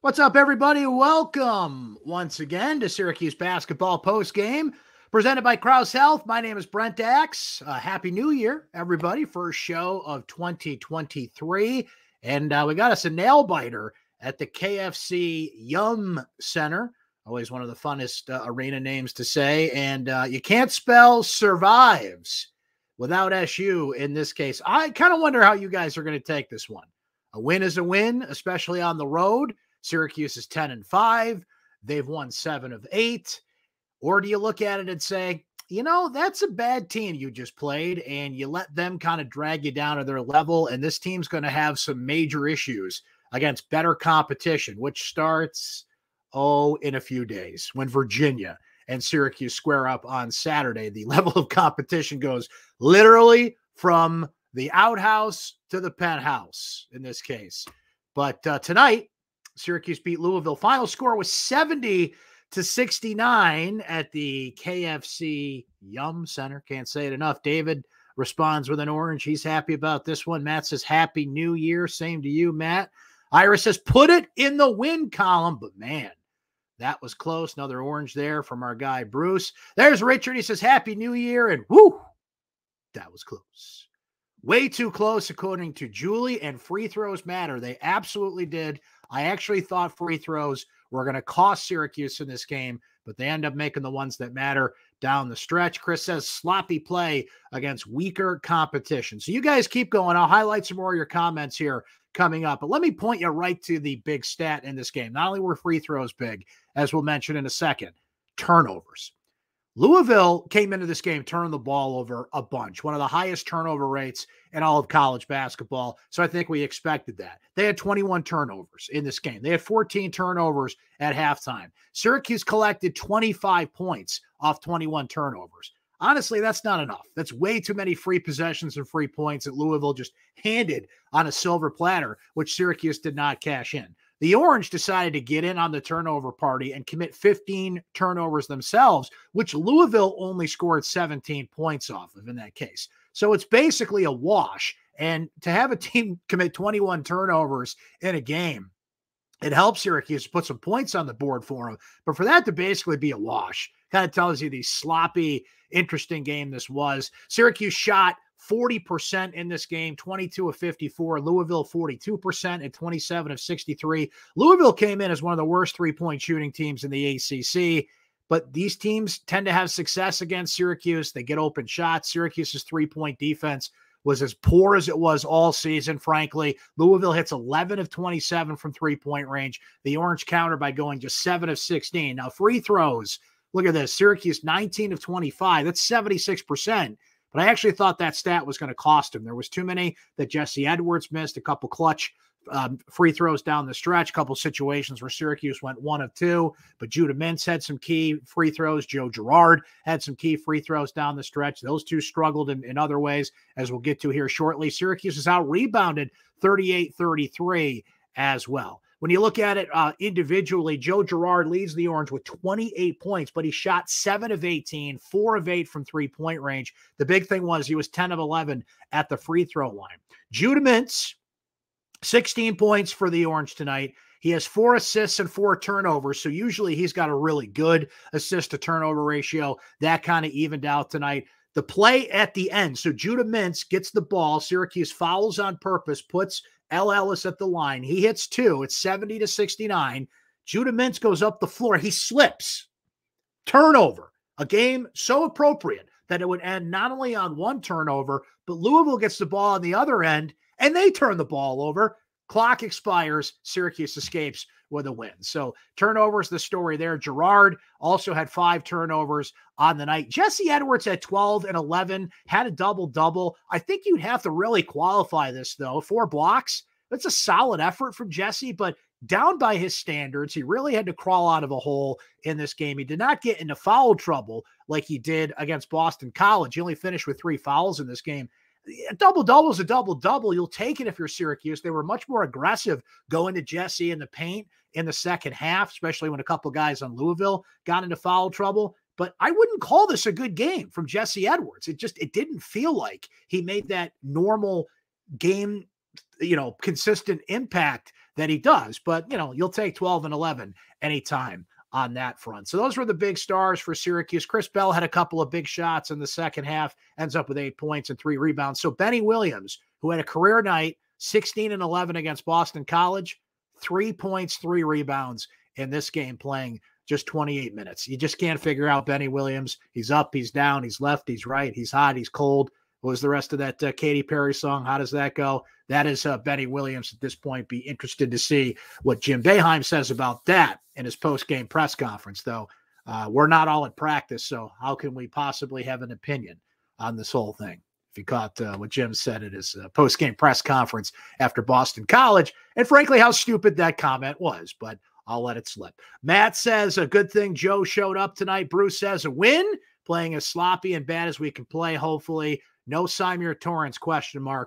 What's up, everybody? Welcome once again to Syracuse Basketball Postgame, presented by Krause Health. My name is Brent Axe. Happy New Year, everybody. First show of 2023. And we got us a nail-biter at the KFC Yum Center. Always one of the funnest arena names to say. And you can't spell survives without SU in this case. I kind of wonder how you guys are going to take this one. A win is a win, especially on the road. Syracuse is 10-5. They've won 7 of 8. Or do you look at it and say, you know, that's a bad team you just played, and you let them kind of drag you down to their level, and this team's going to have some major issues against better competition, which starts, in a few days when Virginia and Syracuse square up on Saturday. The level of competition goes literally from the outhouse to the penthouse in this case. But tonight, Syracuse beat Louisville. Final score was 70-69 at the KFC Yum Center. Can't say it enough. David responds with an orange. He's happy about this one. Matt says, Happy New Year. Same to you, Matt. Ira says, put it in the win column. But, man, that was close. Another orange there from our guy, Bruce. There's Richard. He says, Happy New Year. And, whoo, that was close. Way too close, according to Julie, and free throws matter. They absolutely did. I actually thought free throws were going to cost Syracuse in this game, but they end up making the ones that matter down the stretch. Chris says sloppy play against weaker competition. So you guys keep going. I'll highlight some more of your comments here coming up, but let me point you right to the big stat in this game. Not only were free throws big, as we'll mention in a second, turnovers. Louisville came into this game turning the ball over a bunch, one of the highest turnover rates in all of college basketball. So I think we expected that. They had 21 turnovers in this game. They had 14 turnovers at halftime. Syracuse collected 25 points off 21 turnovers. Honestly, that's not enough. That's way too many free possessions and free points that Louisville just handed on a silver platter, which Syracuse did not cash in. The Orange decided to get in on the turnover party and commit 15 turnovers themselves, which Louisville only scored 17 points off of in that case. So it's basically a wash. And to have a team commit 21 turnovers in a game, it helps Syracuse put some points on the board for them. But for that to basically be a wash, kind of tells you the sloppy, interesting game this was. Syracuse shot 40% in this game, 22 of 54. Louisville 42% at 27 of 63. Louisville came in as one of the worst three-point shooting teams in the ACC, but these teams tend to have success against Syracuse. They get open shots. Syracuse's three-point defense was as poor as it was all season, frankly. Louisville hits 11 of 27 from three-point range. The Orange counter by going just 7 of 16. Now, free throws, look at this. Syracuse 19 of 25. That's 76%. But I actually thought that stat was going to cost him. There was too many that Jesse Edwards missed, a couple clutch free throws down the stretch, a couple situations where Syracuse went 1 of 2. But Judah Mintz had some key free throws. Joe Girard had some key free throws down the stretch. Those two struggled in other ways, as we'll get to here shortly. Syracuse is out-rebounded 38-33 as well. When you look at it individually, Joe Girard leads the Orange with 28 points, but he shot 7 of 18, 4 of 8 from three-point range. The big thing was he was 10 of 11 at the free throw line. Judah Mintz, 16 points for the Orange tonight. He has 4 assists and 4 turnovers, so usually he's got a really good assist-to-turnover ratio. That kind of evened out tonight. The play at the end, so Judah Mintz gets the ball. Syracuse fouls on purpose, puts L. Ellis at the line. He hits 2. It's 70-69. Judah Mintz goes up the floor. He slips. Turnover. A game so appropriate that it would end not only on one turnover, but Louisville gets the ball on the other end, and they turn the ball over. Clock expires. Syracuse escapes with a win. So turnovers, the story there. Girard also had 5 turnovers on the night. Jesse Edwards at 12 and 11, had a double-double. I think you'd have to really qualify this, though. 4 blocks, that's a solid effort from Jesse, but down by his standards, he really had to crawl out of a hole in this game. He did not get into foul trouble like he did against Boston College. He only finished with 3 fouls in this game. A double-double is a double-double. You'll take it if you're Syracuse. They were much more aggressive going to Jesse in the paint in the second half, especially when a couple guys on Louisville got into foul trouble. But I wouldn't call this a good game from Jesse Edwards. It didn't feel like he made that normal game, consistent impact that he does. But, you'll take 12 and 11 anytime on that front. So those were the big stars for Syracuse. Chris Bell had a couple of big shots in the second half, ends up with 8 points and 3 rebounds. So Benny Williams, who had a career night, 16 and 11 against Boston College, 3 points, 3 rebounds in this game, playing just 28 minutes. You just can't figure out Benny Williams. He's up, he's down, he's left, he's right, he's hot, he's cold. What was the rest of that Katy Perry song? How does that go? That is Benny Williams at this point. Be interested to see what Jim Boeheim says about that in his post-game press conference, though. We're not all at practice, so how can we possibly have an opinion on this whole thing? If you caught what Jim said at his post-game press conference after Boston College, and frankly, how stupid that comment was, but I'll let it slip. Matt says, a good thing Joe showed up tonight. Bruce says, a win, playing as sloppy and bad as we can play, hopefully. No Symir Torrance, ?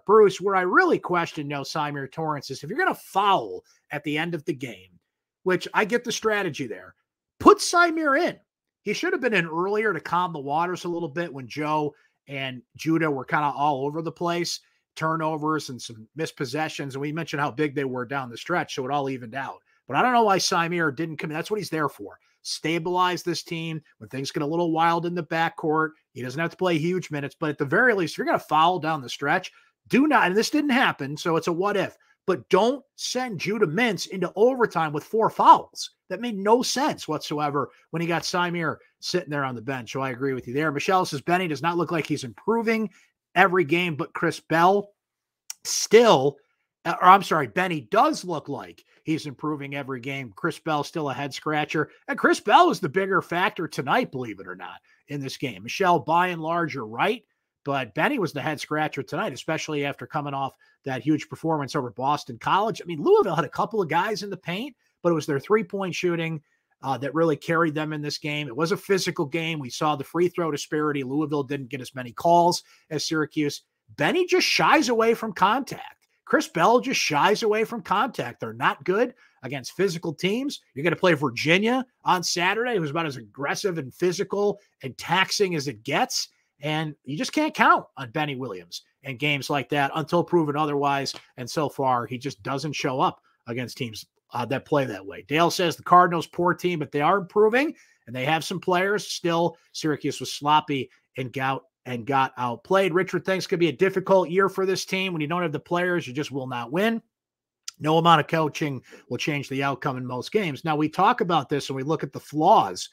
Bruce, where I really question no Symir Torrance is if you're going to foul at the end of the game, which I get the strategy there, put Symir in. He should have been in earlier to calm the waters a little bit when Joe and Judah were kind of all over the place, turnovers and some missed possessions. And we mentioned how big they were down the stretch, so it all evened out. But I don't know why Symir didn't come in. That's what he's there for. Stabilize this team when things get a little wild in the backcourt. He doesn't have to play huge minutes, but at the very least, if you're going to foul down the stretch, do not, and this didn't happen, so it's a what if, but don't send Judah Mintz into overtime with 4 fouls. That made no sense whatsoever when he got Symir sitting there on the bench. So I agree with you there. Michelle says Benny does not look like he's improving every game, but Chris Bell still, or I'm sorry, Benny does look like he's improving every game. Chris Bell still a head scratcher. And Chris Bell was the bigger factor tonight, believe it or not, in this game. Michelle, by and large, you're right. But Benny was the head scratcher tonight, especially after coming off that huge performance over Boston College. I mean, Louisville had a couple of guys in the paint, but it was their three-point shooting that really carried them in this game. It was a physical game. We saw the free throw disparity. Louisville didn't get as many calls as Syracuse. Benny just shies away from contact. Chris Bell just shies away from contact. They're not good against physical teams. You're going to play Virginia on Saturday, who's about as aggressive and physical and taxing as it gets. And you just can't count on Benny Williams in games like that until proven otherwise. And so far, he just doesn't show up against teams that play that way. Dale says the Cardinals, poor team, but they are improving, and they have some players. Still, Syracuse was sloppy and got outplayed. Richard thinks could be a difficult year for this team. When you don't have the players, you just will not win. No amount of coaching will change the outcome in most games. Now, we talk about this and we look at the flaws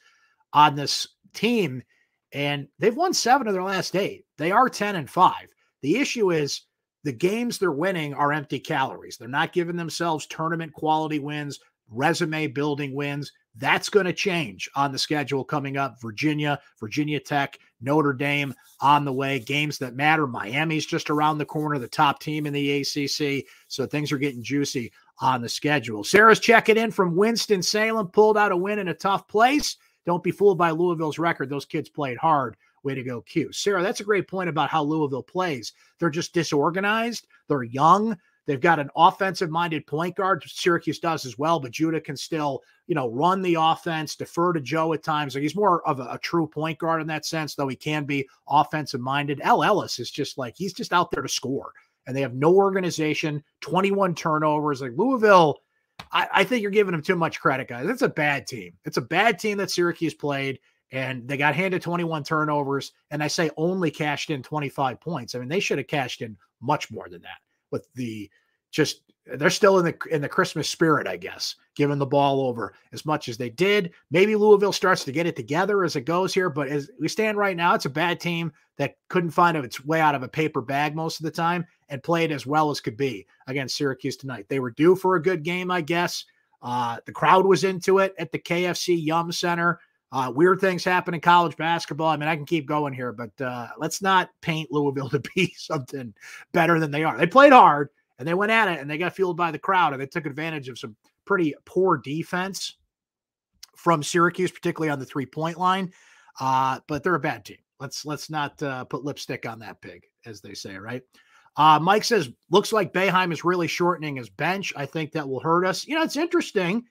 on this team, and they've won 7 of their last 8. They are 10-5. The issue is the games they're winning are empty calories. They're not giving themselves tournament quality wins, resume building wins. That's going to change on the schedule coming up. Virginia Tech, Notre Dame on the way. Games that matter. Miami's just around the corner, the top team in the ACC. So things are getting juicy on the schedule. Sarah's checking in from Winston-Salem, pulled out a win in a tough place. Don't be fooled by Louisville's record. Those kids played hard. Way to go, Q. Sarah, that's a great point about how Louisville plays. They're just disorganized. They're young. They've got an offensive-minded point guard. Syracuse does as well, but Judah can still, run the offense, defer to Joe at times. Like, he's more of a true point guard in that sense, though he can be offensive-minded. Al Ellis is just like, he's just out there to score. And they have no organization, 21 turnovers. Like, Louisville, I think you're giving them too much credit, guys. It's a bad team. It's a bad team that Syracuse played, and they got handed 21 turnovers, and I say only cashed in 25 points. I mean, they should have cashed in much more than that. With they're still in the Christmas spirit, I guess, giving the ball over as much as they did. Maybe Louisville starts to get it together as it goes here, but as we stand right now, it's a bad team that couldn't find its way out of a paper bag most of the time and played as well as could be against Syracuse tonight. They were due for a good game, I guess. The crowd was into it at the KFC Yum Center. Weird things happen in college basketball. I mean, I can keep going here, but let's not paint Louisville to be something better than they are. They played hard, and they went at it, and they got fueled by the crowd, and they took advantage of some pretty poor defense from Syracuse, particularly on the three-point line. But they're a bad team. Let's not put lipstick on that pig, as they say, right? Mike says, looks like Boeheim is really shortening his bench. I think that will hurt us. It's interesting.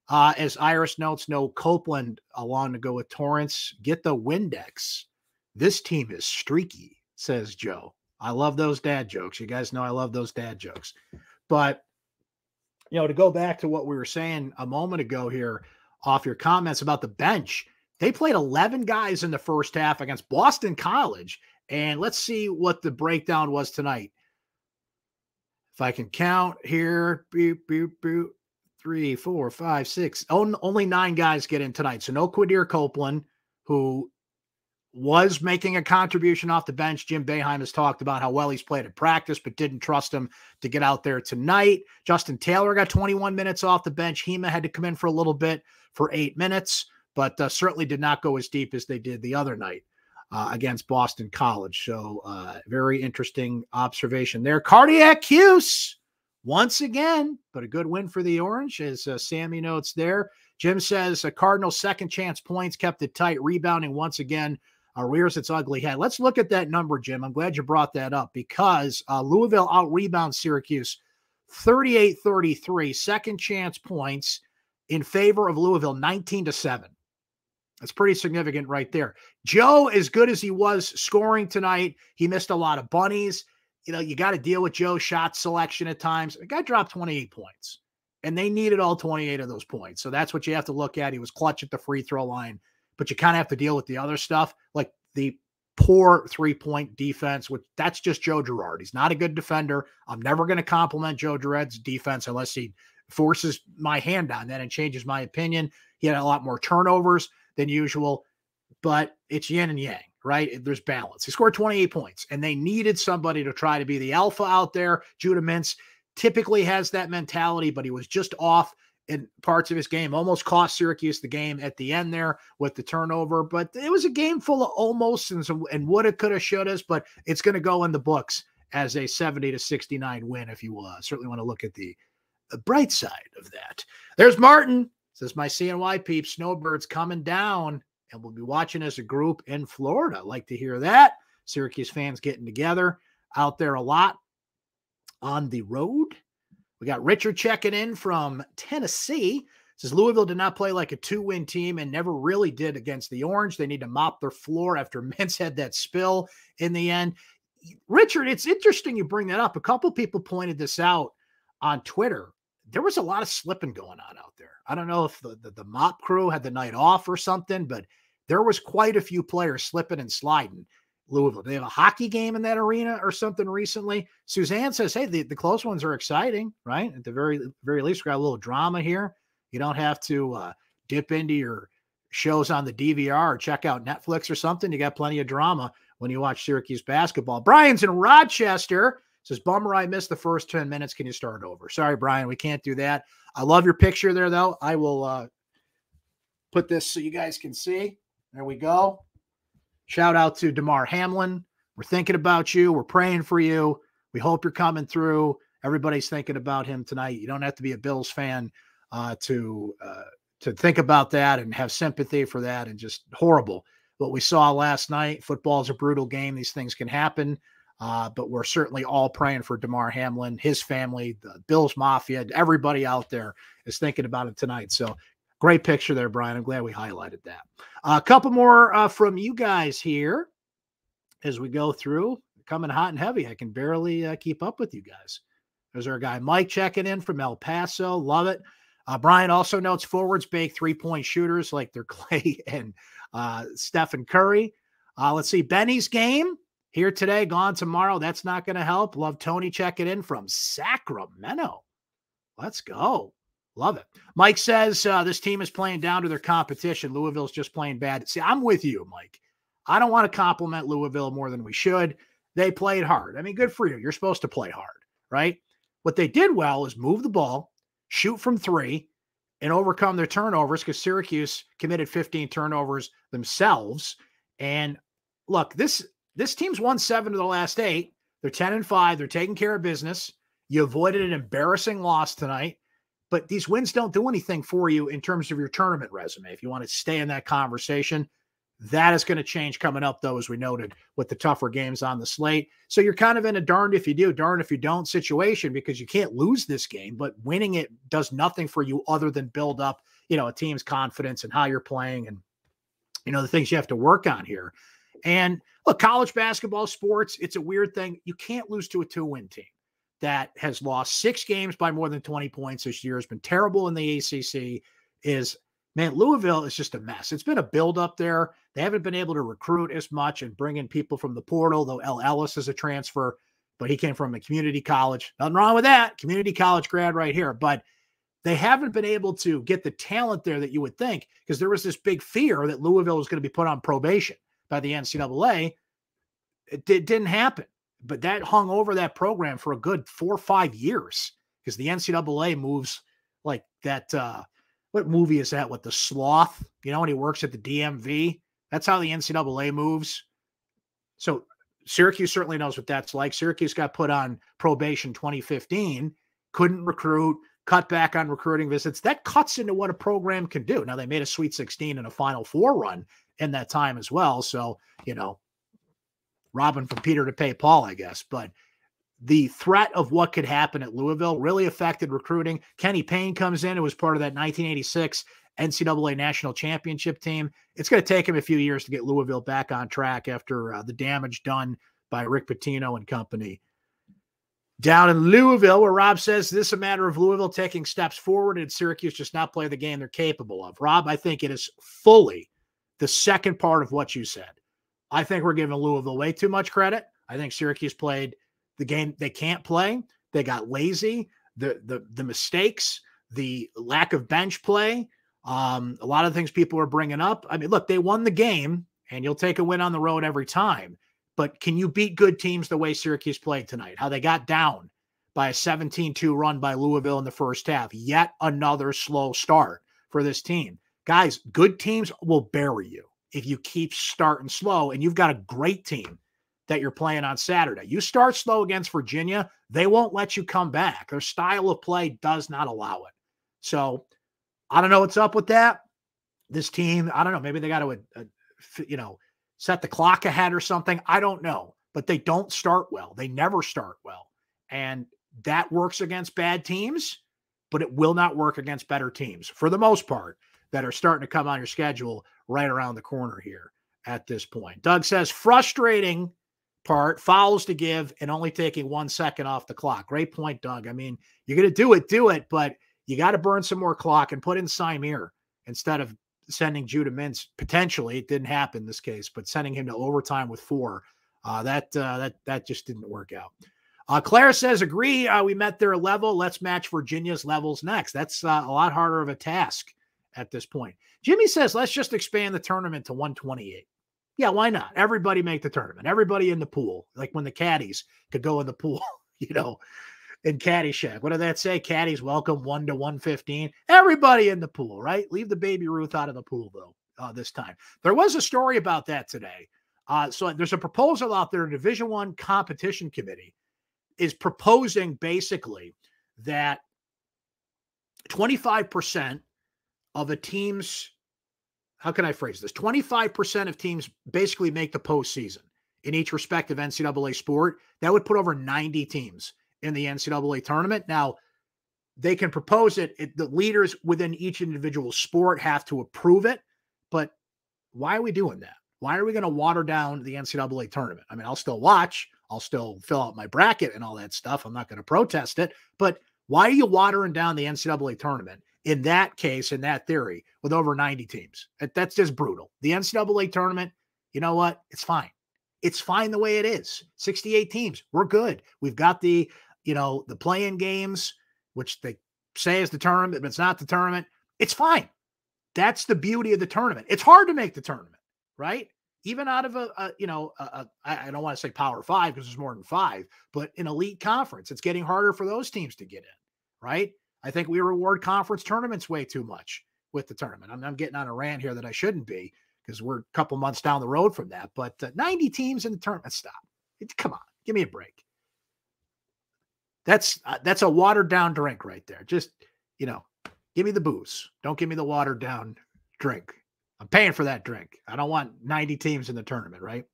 As Iris notes, no Copeland along to go with Torrance. Get the Windex. This team is streaky, says Joe. I love those dad jokes. You guys know I love those dad jokes. But, To go back to what we were saying a moment ago here off your comments about the bench, they played 11 guys in the first half against Boston College. And let's see what the breakdown was tonight. If I can count here, beep, beep, beep, 3, 4, 5, 6. Only 9 guys get in tonight. So no Quadir Copeland, who was making a contribution off the bench. Jim Boeheim has talked about how well he's played at practice, but didn't trust him to get out there tonight. Justin Taylor got 21 minutes off the bench. Hema had to come in for a little bit for 8 minutes, but certainly did not go as deep as they did the other night against Boston College. So very interesting observation there. Cardiac Cuse once again, but a good win for the Orange, as Sammy notes there. Jim says Cardinals' second chance points kept it tight, rebounding once again. Rears its ugly head. Let's look at that number, Jim. I'm glad you brought that up because Louisville out-rebounds Syracuse 38-33. Second chance points in favor of Louisville, 19-7. That's pretty significant right there. Joe, as good as he was scoring tonight, he missed a lot of bunnies. You got to deal with Joe's shot selection at times. The guy dropped 28 points, and they needed all 28 of those points. So that's what you have to look at. He was clutch at the free throw line, but you kind of have to deal with the other stuff, like the poor three-point defense, which that's just Joe Girard. He's not a good defender. I'm never going to compliment Joe Girard's defense unless he forces my hand on that and changes my opinion. He had a lot more turnovers than usual, but it's yin and yang, right? There's balance. He scored 28 points, and they needed somebody to try to be the alpha out there. Judah Mintz typically has that mentality, but he was just off in parts of his game, almost cost Syracuse the game at the end there with the turnover. But it was a game full of almost and woulda, coulda, shouldas, but it's going to go in the books as a 70-69 win if you certainly want to look at the bright side of that. There's Martin. Says, my CNY peeps, snowbirds coming down, and we'll be watching as a group in Florida. Like to hear that. Syracuse fans getting together out there a lot on the road. We got Richard checking in from Tennessee. Says Louisville did not play like a 2-win team and never really did against the Orange. They need to mop their floor after Mintz had that spill in the end. Richard, it's interesting you bring that up. A couple people pointed this out on Twitter. There was a lot of slipping going on out there. I don't know if the mop crew had the night off or something, but there was quite a few players slipping and sliding. Louisville, they have a hockey game in that arena or something recently. Suzanne says, hey, the close ones are exciting, right? At the very least, we got a little drama here. You don't have to dip into your shows on the DVR or check out Netflix or something. You got plenty of drama when you watch Syracuse basketball. Brian's in Rochester. Says, bummer, I missed the first 10 minutes. Can you start over? Sorry, Brian, we can't do that. I love your picture there, though. I will put this so you guys can see. There we go. Shout out to DeMar Hamlin. We're thinking about you. We're praying for you. We hope you're coming through. Everybody's thinking about him tonight. You don't have to be a Bills fan to think about that and have sympathy for that. And just horrible what we saw last night. Football is a brutal game. These things can happen. But we're certainly all praying for DeMar Hamlin, his family, the Bills Mafia, everybody out there is thinking about it tonight. So great picture there, Brian. I'm glad we highlighted that. A couple more from you guys here as we go through. Coming hot and heavy. I can barely keep up with you guys. There's our guy Mike checking in from El Paso. Love it. Brian also notes forwards bake 3-point shooters like they're Clay and Stephen Curry. Let's see. Benny's game. Here today, gone tomorrow. That's not going to help. Love Tony checking in from Sacramento. Let's go. Love it. Mike says this team is playing down to their competition. Louisville's just playing bad. See, I'm with you, Mike. I don't want to compliment Louisville more than we should. They played hard. I mean, good for you. You're supposed to play hard, right? What they did well is move the ball, shoot from 3, and overcome their turnovers because Syracuse committed 15 turnovers themselves. And look, this team's won 7 of the last 8. They're 10-5. They're taking care of business. You avoided an embarrassing loss tonight, but these wins don't do anything for you in terms of your tournament resume. If you want to stay in that conversation, that is going to change coming up, though, as we noted, with the tougher games on the slate. So you're kind of in a darned if you do, darned if you don't situation because you can't lose this game, but winning it does nothing for you other than build up, a team's confidence and how you're playing and, the things you have to work on here. And look, college basketball, sports, it's a weird thing. You can't lose to a 2-win team. that has lost 6 games by more than 20 points this year, has been terrible in the ACC, is, man, Louisville is just a mess. It's been a build-up there. They haven't been able to recruit as much and bring in people from the portal, though L. Ellis is a transfer, but he came from a community college. Nothing wrong with that. Community college grad right here. But they haven't been able to get the talent there that you would think, because there was this big fear that Louisville was going to be put on probation by the NCAA. It didn't happen. But that hung over that program for a good 4 or 5 years, because the NCAA moves like that. What movie is that with the sloth? You know, when he works at the DMV, that's how the NCAA moves. So Syracuse certainly knows what that's like. Syracuse got put on probation 2015, couldn't recruit, cut back on recruiting visits. That cuts into what a program can do. Now, they made a Sweet 16 and a Final Four run in that time as well. So, you know, robbing from Peter to pay Paul, I guess. But the threat of what could happen at Louisville really affected recruiting. Kenny Payne comes in, who was part of that 1986 NCAA national championship team. It's going to take him a few years to get Louisville back on track after the damage done by Rick Pitino and company. Down in Louisville, where Rob says this is a matter of Louisville taking steps forward and Syracuse just not play the game they're capable of. Rob, I think it is fully the second part of what you said. I think we're giving Louisville way too much credit. I think Syracuse played the game they can't play. They got lazy. The mistakes, the lack of bench play, a lot of things people are bringing up. I mean, look, they won the game, and you'll take a win on the road every time. But can you beat good teams the way Syracuse played tonight? How they got down by a 17-2 run by Louisville in the first half. Yet another slow start for this team. Guys, good teams will bury you if you keep starting slow, and you've got a great team that you're playing on Saturday. You start slow against Virginia, they won't let you come back. Their style of play does not allow it. So I don't know what's up with that. This team, I don't know, maybe they got to, set the clock ahead or something. I don't know, but they don't start well. They never start well. And that works against bad teams, but it will not work against better teams for the most part that are starting to come on your schedule right around the corner here at this point. Doug says, frustrating part, fouls to give and only taking 1 second off the clock. Great point, Doug. I mean, you're going to do it, but you got to burn some more clock and put in Symir instead of sending Judah Mintz. Potentially, it didn't happen in this case, but sending him to overtime with 4, that just didn't work out. Claire says, agree. We met their level. Let's match Virginia's levels next. That's a lot harder of a task at this point. Jimmy says, let's just expand the tournament to 128. Yeah, why not? Everybody make the tournament. Everybody in the pool. Like when the caddies could go in the pool, in Caddyshack. What did that say? Caddies welcome 1 to 115. Everybody in the pool, right? Leave the baby Ruth out of the pool, though, this time. There was a story about that today. So there's a proposal out there. Division I competition committee is proposing basically that 25% of a team's, how can I phrase this? 25% of teams basically make the postseason in each respective NCAA sport. That would put over 90 teams in the NCAA tournament. Now, they can propose it. The leaders within each individual sport have to approve it. But why are we doing that? Why are we going to water down the NCAA tournament? I mean, I'll still watch. I'll still fill out my bracket and all that stuff. I'm not going to protest it. But why are you watering down the NCAA tournament in that case, in that theory, with over 90 teams? That's just brutal. The NCAA tournament, you know what? It's fine. It's fine the way it is. 68 teams. We're good. We've got the play-in games, which they say is the tournament, but it's not the tournament. It's fine. That's the beauty of the tournament. It's hard to make the tournament, right? Even out of I don't want to say Power 5 because there's more than 5, but an elite conference, it's getting harder for those teams to get in, right? I think we reward conference tournaments way too much with the tournament. I'm getting on a rant here that I shouldn't be because we're a couple months down the road from that. But 90 teams in the tournament, stop. Come on, give me a break. That's a watered down drink right there. Just, give me the booze. Don't give me the watered down drink. I'm paying for that drink. I don't want 90 teams in the tournament, right?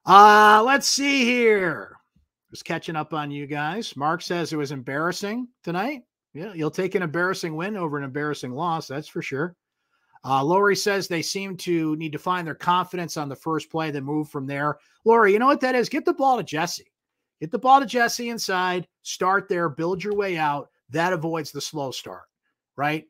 Let's see here. Just catching up on you guys. Mark says it was embarrassing tonight. Yeah, you'll take an embarrassing win over an embarrassing loss. That's for sure. Lori says they seem to need to find their confidence on the first play, then move from there. Lori, you know what that is? Get the ball to Jesse. Get the ball to Jesse inside, start there, build your way out. That avoids the slow start, right?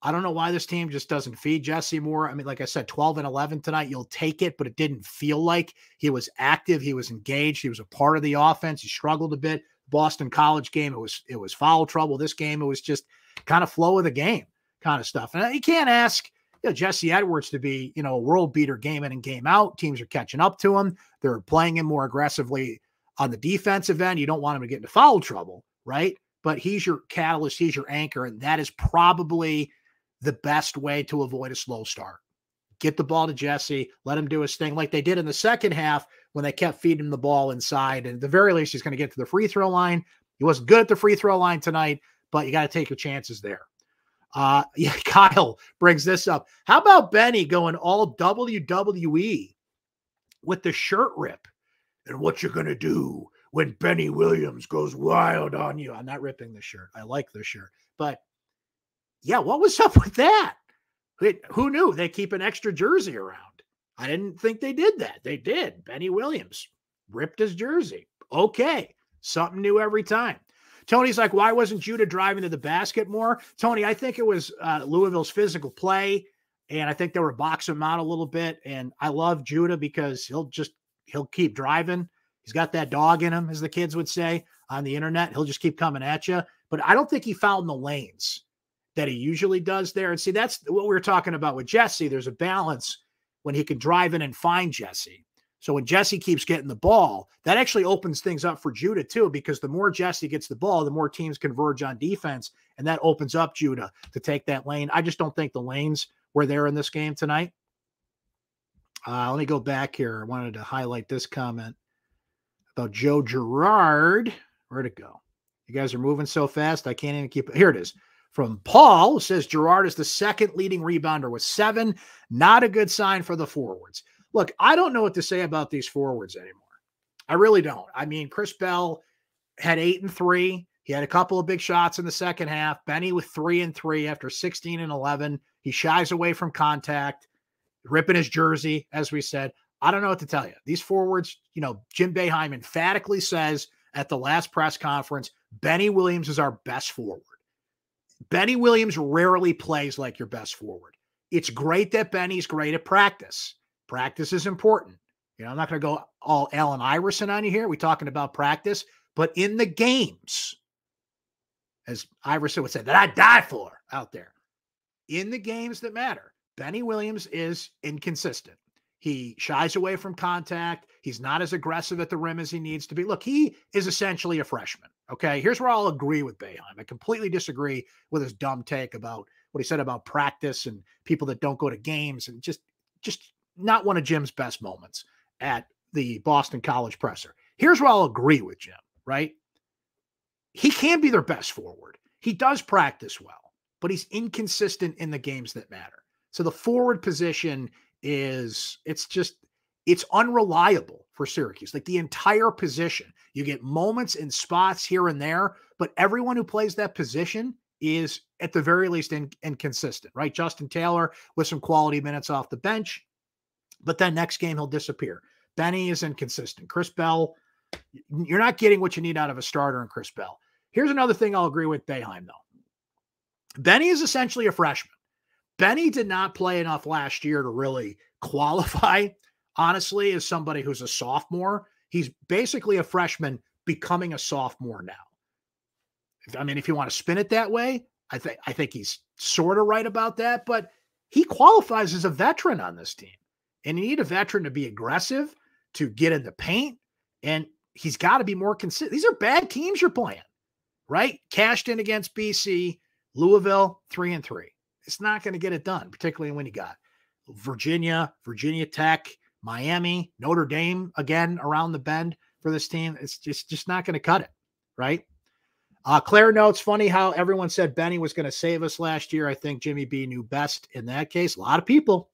I don't know why this team just doesn't feed Jesse more. I mean, like I said, 12 and 11 tonight, you'll take it, but it didn't feel like he was active. He was engaged. He was a part of the offense. He struggled a bit. Boston College game, it was foul trouble. This game, it was just kind of flow of the game kind of stuff. And you can't ask Jesse Edwards to be, a world beater game in and game out. Teams are catching up to him. They're playing him more aggressively on the defensive end. You don't want him to get into foul trouble, right? But he's your catalyst. He's your anchor. And that is probably the best way to avoid a slow start. Get the ball to Jesse, let him do his thing like they did in the second half when they kept feeding him the ball inside. And at the very least, he's going to get to the free throw line. He wasn't good at the free throw line tonight, but you got to take your chances there. Kyle brings this up. How about Benny going all WWE with the shirt rip? And what you're going to do when Benny Williams goes wild on you? I'm not ripping the shirt. I like the shirt. But, yeah, what was up with that? Who knew they keep an extra jersey around? I didn't think they did that. They did. Benny Williams ripped his jersey. Okay. Something new every time. Tony's like, why wasn't Judah driving to the basket more? Tony, I think it was Louisville's physical play, and I think they were boxing him out a little bit. And I love Judah because he'll keep driving. He's got that dog in him, as the kids would say on the internet. He'll just keep coming at you. But I don't think he found the lanes that he usually does there. And see, that's what we were talking about with Jesse. There's a balance when he can drive in and find Jesse. So when Jesse keeps getting the ball, that actually opens things up for Judah too, because the more Jesse gets the ball, the more teams converge on defense, and that opens up Judah to take that lane. I just don't think the lanes were there in this game tonight. Let me go back here. I wanted to highlight this comment about Joe Girard. Where'd it go? You guys are moving so fast, I can't even keep it. Here it is. From Paul, says Girard is the second leading rebounder with 7. Not a good sign for the forwards. Look, I don't know what to say about these forwards anymore. I really don't. I mean, Chris Bell had 8 and 3. He had a couple of big shots in the second half. Benny with 3 and 3 after 16 and 11. He shies away from contact, ripping his jersey, as we said. I don't know what to tell you. These forwards, Jim Boeheim emphatically says at the last press conference, Benny Williams is our best forward. Benny Williams rarely plays like your best forward. It's great that Benny's great at practice. Practice is important. I'm not going to go all Allen Iverson on you here. We're talking about practice, but in the games, as Iverson would say, that I die for out there, in the games that matter, Benny Williams is inconsistent. He shies away from contact. He's not as aggressive at the rim as he needs to be. Look, he is essentially a freshman. Okay, here's where I'll agree with Boeheim. I completely disagree with his dumb take about what he said about practice and people that don't go to games, and just not one of Jim's best moments at the Boston College presser. Here's where I'll agree with Jim, right? He can be their best forward. He does practice well, but he's inconsistent in the games that matter. So the forward position it's unreliable for Syracuse. Like the entire position, you get moments and spots here and there, but everyone who plays that position is at the very least inconsistent, right? Justin Taylor with some quality minutes off the bench, but then next game he'll disappear. Benny is inconsistent. Chris Bell, you're not getting what you need out of a starter in Chris Bell. Here's another thing I'll agree with Boeheim, though. Benny is essentially a freshman. Benny did not play enough last year to really qualify, honestly, as somebody who's a sophomore. He's basically a freshman becoming a sophomore now. If you want to spin it that way, I think he's sort of right about that, but he qualifies as a veteran on this team. And you need a veteran to be aggressive, to get in the paint, and he's got to be more consistent. These are bad teams you're playing, right? Cashed in against BC, Louisville, 3 and 3. It's not going to get it done, particularly when you got Virginia Tech, Miami, Notre Dame, again, around the bend for this team. It's just not going to cut it, right? Claire notes, funny how everyone said Benny was going to save us last year. I think Jimmy B knew best in that case. A lot of people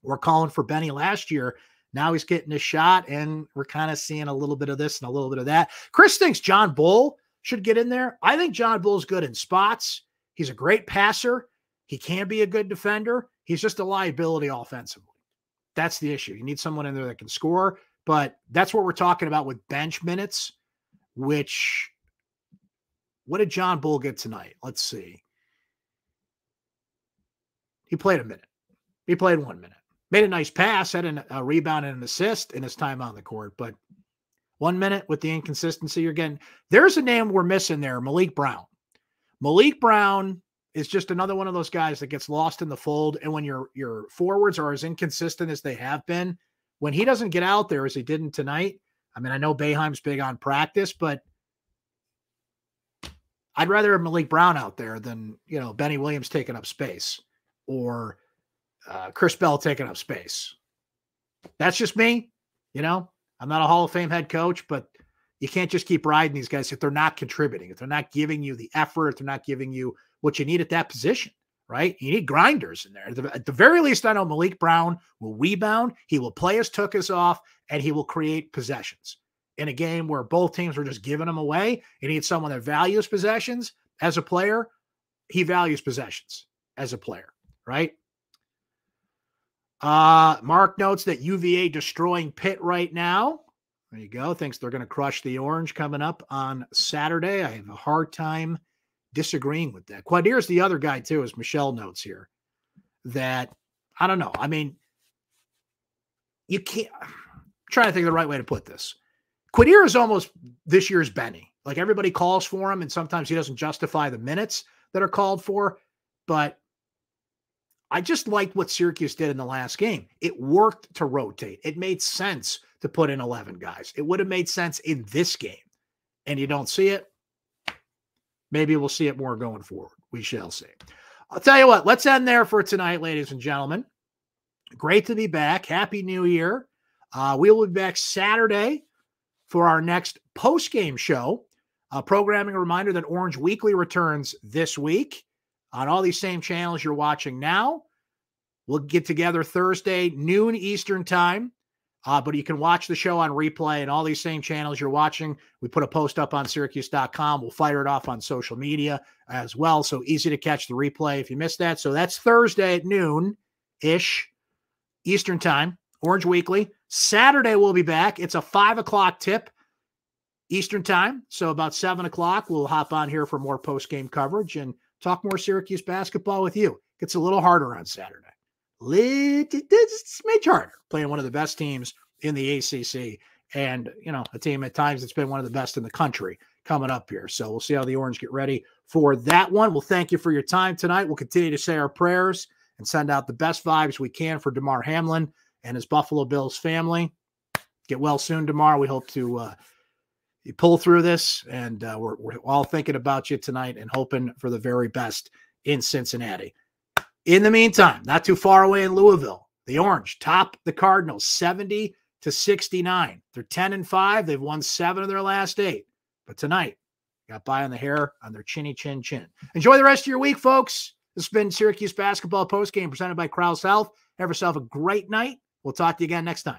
were calling for Benny last year. Now he's getting a shot, and we're kind of seeing a little bit of this and a little bit of that. Chris thinks John Bull should get in there. I think John Bull's good in spots. He's a great passer. He can be a good defender. He's just a liability offensively. That's the issue. You need someone in there that can score, but that's what we're talking about with bench minutes. which, what did John Bull get tonight? Let's see. He played a minute. He played 1 minute. Made a nice pass, had a rebound and an assist in his time on the court, but 1 minute with the inconsistency you're getting. There's a name we're missing there, Malik Brown. Malik Brown is just another one of those guys that gets lost in the fold, and when your forwards are as inconsistent as they have been, when he doesn't get out there as he didn't tonight, I mean, I know Boeheim's big on practice, but I'd rather have Malik Brown out there than, Benny Williams taking up space or Chris Bell taking up space. That's just me. I'm not a Hall of Fame head coach, but you can't just keep riding these guys if they're not contributing, if they're not giving you the effort, if they're not giving you what you need at that position, right? You need grinders in there. At the very least, I know Malik Brown will rebound. He will play his tuchus off, and he will create possessions. In a game where both teams were just giving them away, you need someone that values possessions as a player. He values possessions as a player, right? Mark notes that UVA destroying Pitt right now. There you go. Thinks they're going to crush the Orange coming up on Saturday. I have a hard time disagreeing with that. Quadir's the other guy too, as Michelle notes here, that I don't know. I mean, you can't, I'm trying to think of the right way to put this. Quadir is almost this year's Benny. Like, everybody calls for him, and sometimes he doesn't justify the minutes that are called for, but I just liked what Syracuse did in the last game. It worked to rotate. It made sense to put in 11 guys. It would have made sense in this game, and you don't see it. Maybe we'll see it more going forward. We shall see. I'll tell you what, let's end there for tonight, ladies and gentlemen. Great to be back. Happy New Year. We will be back Saturday for our next post-game show. Programming a reminder that Orange Weekly returns this week on all these same channels you're watching now. We'll get together Thursday, noon Eastern time. But you can watch the show on replay and all these same channels you're watching. We put a post up on syracuse.com. We'll fire it off on social media as well. So easy to catch the replay if you missed that. So that's Thursday at noon-ish Eastern time, Orange Weekly. Saturday we'll be back. It's a 5 o'clock tip Eastern time. So about 7 o'clock, we'll hop on here for more post-game coverage and talk more Syracuse basketball with you. Gets a little harder on Saturday. It's much harder playing one of the best teams in the ACC, and a team at times that's been one of the best in the country coming up here. So we'll see how the Orange get ready for that one. We'll thank you for your time tonight. We'll continue to say our prayers and send out the best vibes we can for DeMar Hamlin and his Buffalo Bills family. Get well soon, DeMar. We hope to you pull through this, and we're all thinking about you tonight and hoping for the very best in Cincinnati. In the meantime, not too far away in Louisville, the Orange top the Cardinals 70-69. They're 10-5. They've won 7 of their last 8. But tonight, got by on the hair on their chinny chin chin. Enjoy the rest of your week, folks. This has been Syracuse Basketball Postgame presented by Krause Health. Have yourself a great night. We'll talk to you again next time.